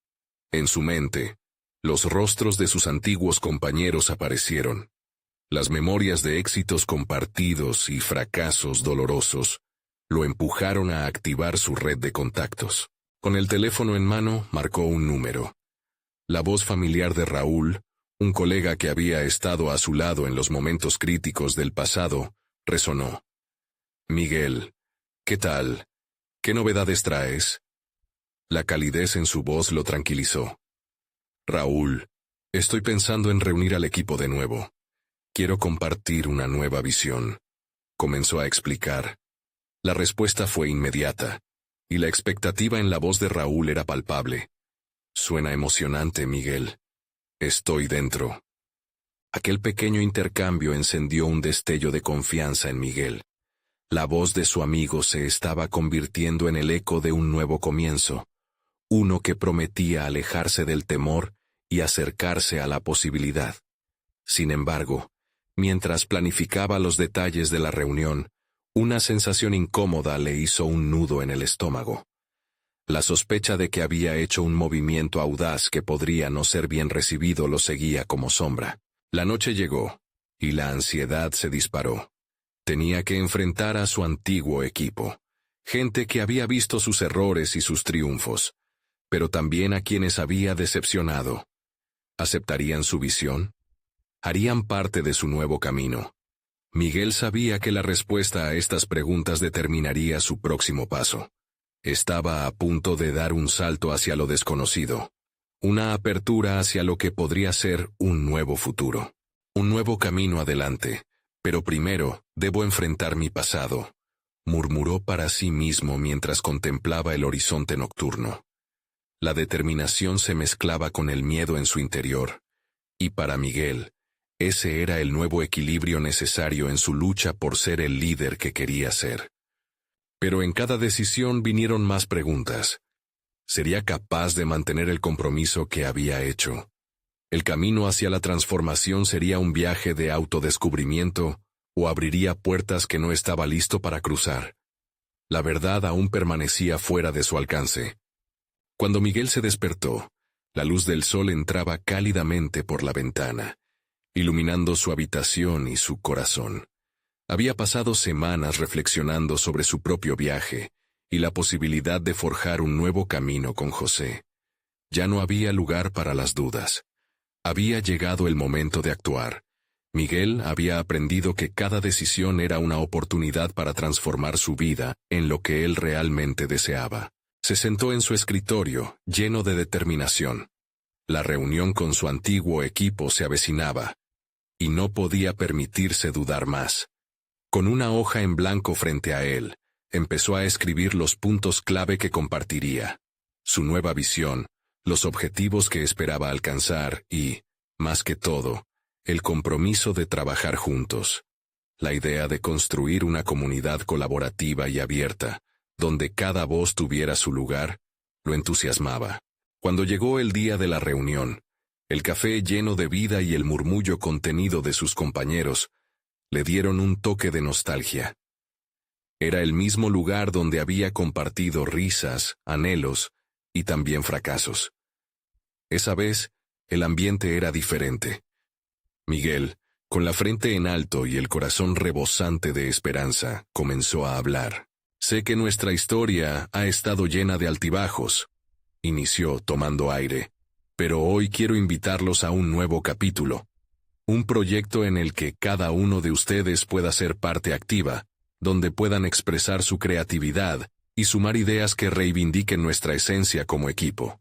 En su mente, los rostros de sus antiguos compañeros aparecieron. Las memorias de éxitos compartidos y fracasos dolorosos lo empujaron a activar su red de contactos. Con el teléfono en mano, marcó un número. La voz familiar de Raúl, un colega que había estado a su lado en los momentos críticos del pasado, resonó. «Miguel, ¿qué tal? ¿Qué novedades traes? La calidez en su voz lo tranquilizó. Raúl, estoy pensando en reunir al equipo de nuevo. Quiero compartir una nueva visión. Comenzó a explicar. La respuesta fue inmediata, y la expectativa en la voz de Raúl era palpable. Suena emocionante, Miguel. Estoy dentro. Aquel pequeño intercambio encendió un destello de confianza en Miguel. La voz de su amigo se estaba convirtiendo en el eco de un nuevo comienzo, uno que prometía alejarse del temor y acercarse a la posibilidad. Sin embargo, mientras planificaba los detalles de la reunión, una sensación incómoda le hizo un nudo en el estómago. La sospecha de que había hecho un movimiento audaz que podría no ser bien recibido lo seguía como sombra. La noche llegó, y la ansiedad se disparó. Tenía que enfrentar a su antiguo equipo, gente que había visto sus errores y sus triunfos, pero también a quienes había decepcionado. ¿Aceptarían su visión? ¿Harían parte de su nuevo camino? Miguel sabía que la respuesta a estas preguntas determinaría su próximo paso. Estaba a punto de dar un salto hacia lo desconocido, una apertura hacia lo que podría ser un nuevo futuro, un nuevo camino adelante, pero primero debo enfrentar mi pasado, murmuró para sí mismo mientras contemplaba el horizonte nocturno. La determinación se mezclaba con el miedo en su interior, y para Miguel, ese era el nuevo equilibrio necesario en su lucha por ser el líder que quería ser. Pero en cada decisión vinieron más preguntas. ¿Sería capaz de mantener el compromiso que había hecho? ¿El camino hacia la transformación sería un viaje de autodescubrimiento o abriría puertas que no estaba listo para cruzar? La verdad aún permanecía fuera de su alcance. Cuando Miguel se despertó, la luz del sol entraba cálidamente por la ventana, iluminando su habitación y su corazón. Había pasado semanas reflexionando sobre su propio viaje y la posibilidad de forjar un nuevo camino con José. Ya no había lugar para las dudas. Había llegado el momento de actuar. Miguel había aprendido que cada decisión era una oportunidad para transformar su vida en lo que él realmente deseaba. Se sentó en su escritorio, lleno de determinación. La reunión con su antiguo equipo se avecinaba, y no podía permitirse dudar más. Con una hoja en blanco frente a él, empezó a escribir los puntos clave que compartiría, su nueva visión, los objetivos que esperaba alcanzar y, más que todo, el compromiso de trabajar juntos. La idea de construir una comunidad colaborativa y abierta, donde cada voz tuviera su lugar, lo entusiasmaba. Cuando llegó el día de la reunión, el café lleno de vida y el murmullo contenido de sus compañeros le dieron un toque de nostalgia. Era el mismo lugar donde había compartido risas, anhelos y también fracasos. Esa vez, el ambiente era diferente. Miguel, con la frente en alto y el corazón rebosante de esperanza, comenzó a hablar. Sé que nuestra historia ha estado llena de altibajos, inició tomando aire, pero hoy quiero invitarlos a un nuevo capítulo. Un proyecto en el que cada uno de ustedes pueda ser parte activa, donde puedan expresar su creatividad y sumar ideas que reivindiquen nuestra esencia como equipo.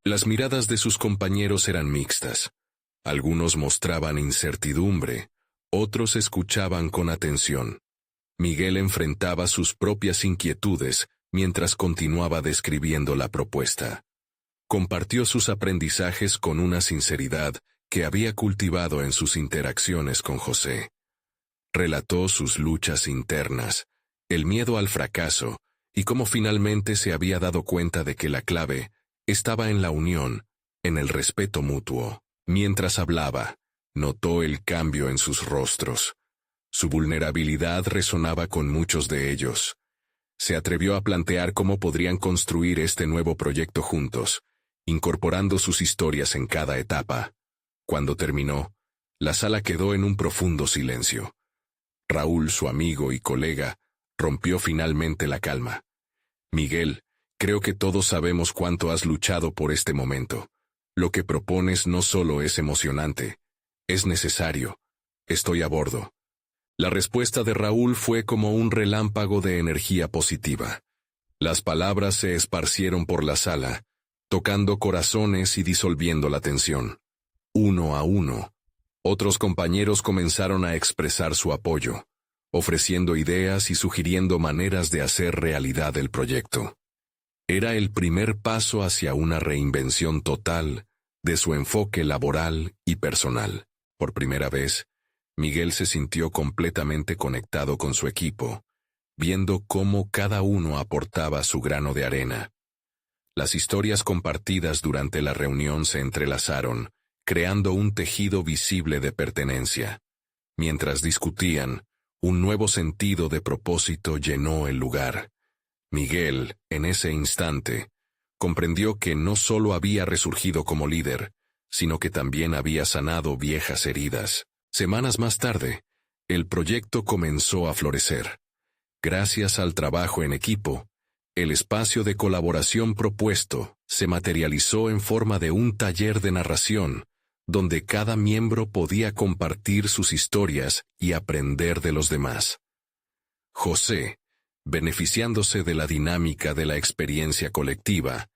Las miradas de sus compañeros eran mixtas. Algunos mostraban incertidumbre, otros escuchaban con atención. Miguel enfrentaba sus propias inquietudes mientras continuaba describiendo la propuesta. Compartió sus aprendizajes con una sinceridad que había cultivado en sus interacciones con José. Relató sus luchas internas, el miedo al fracaso, y cómo finalmente se había dado cuenta de que la clave estaba en la unión, en el respeto mutuo. Mientras hablaba, notó el cambio en sus rostros. Su vulnerabilidad resonaba con muchos de ellos. Se atrevió a plantear cómo podrían construir este nuevo proyecto juntos, incorporando sus historias en cada etapa. Cuando terminó, la sala quedó en un profundo silencio. Raúl, su amigo y colega, rompió finalmente la calma. Miguel, creo que todos sabemos cuánto has luchado por este momento. Lo que propones no solo es emocionante, es necesario. Estoy a bordo. La respuesta de Raúl fue como un relámpago de energía positiva. Las palabras se esparcieron por la sala, tocando corazones y disolviendo la tensión. Uno a uno, otros compañeros comenzaron a expresar su apoyo, ofreciendo ideas y sugiriendo maneras de hacer realidad el proyecto. Era el primer paso hacia una reinvención total de su enfoque laboral y personal. Por primera vez, Miguel se sintió completamente conectado con su equipo, viendo cómo cada uno aportaba su grano de arena. Las historias compartidas durante la reunión se entrelazaron, creando un tejido visible de pertenencia. Mientras discutían, un nuevo sentido de propósito llenó el lugar. Miguel, en ese instante, comprendió que no solo había resurgido como líder, sino que también había sanado viejas heridas. Semanas más tarde, el proyecto comenzó a florecer. Gracias al trabajo en equipo, el espacio de colaboración propuesto se materializó en forma de un taller de narración, donde cada miembro podía compartir sus historias y aprender de los demás. José, beneficiándose de la dinámica de la experiencia colectiva,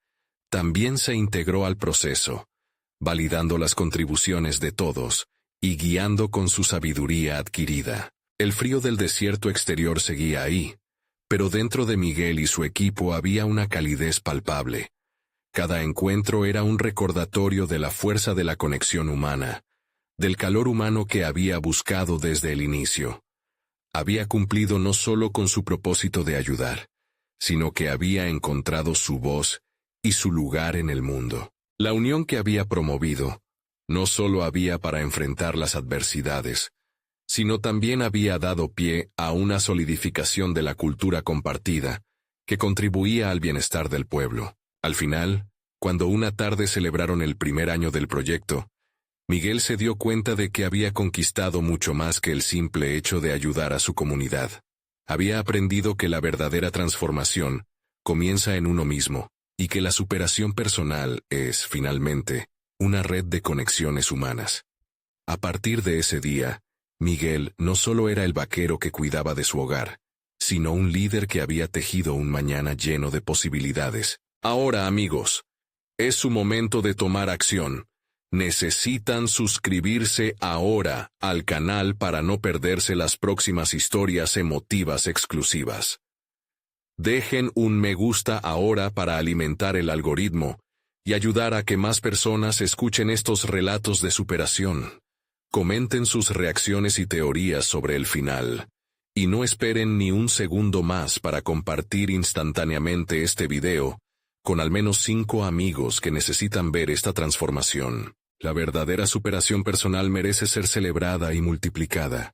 también se integró al proceso, validando las contribuciones de todos y guiando con su sabiduría adquirida. El frío del desierto exterior seguía ahí, pero dentro de Miguel y su equipo había una calidez palpable. Cada encuentro era un recordatorio de la fuerza de la conexión humana, del calor humano que había buscado desde el inicio. Había cumplido no solo con su propósito de ayudar, sino que había encontrado su voz y su lugar en el mundo. La unión que había promovido no solo había para enfrentar las adversidades, sino también había dado pie a una solidificación de la cultura compartida, que contribuía al bienestar del pueblo. Al final, cuando una tarde celebraron el primer año del proyecto, Miguel se dio cuenta de que había conquistado mucho más que el simple hecho de ayudar a su comunidad. Había aprendido que la verdadera transformación comienza en uno mismo, y que la superación personal es, finalmente, una red de conexiones humanas. A partir de ese día, Miguel no solo era el vaquero que cuidaba de su hogar, sino un líder que había tejido un mañana lleno de posibilidades. Ahora, amigos, es su momento de tomar acción. Necesitan suscribirse ahora al canal para no perderse las próximas historias emotivas exclusivas. Dejen un me gusta ahora para alimentar el algoritmo y ayudar a que más personas escuchen estos relatos de superación. Comenten sus reacciones y teorías sobre el final, y no esperen ni un segundo más para compartir instantáneamente este video con al menos 5 amigos que necesitan ver esta transformación. La verdadera superación personal merece ser celebrada y multiplicada.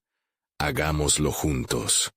Hagámoslo juntos.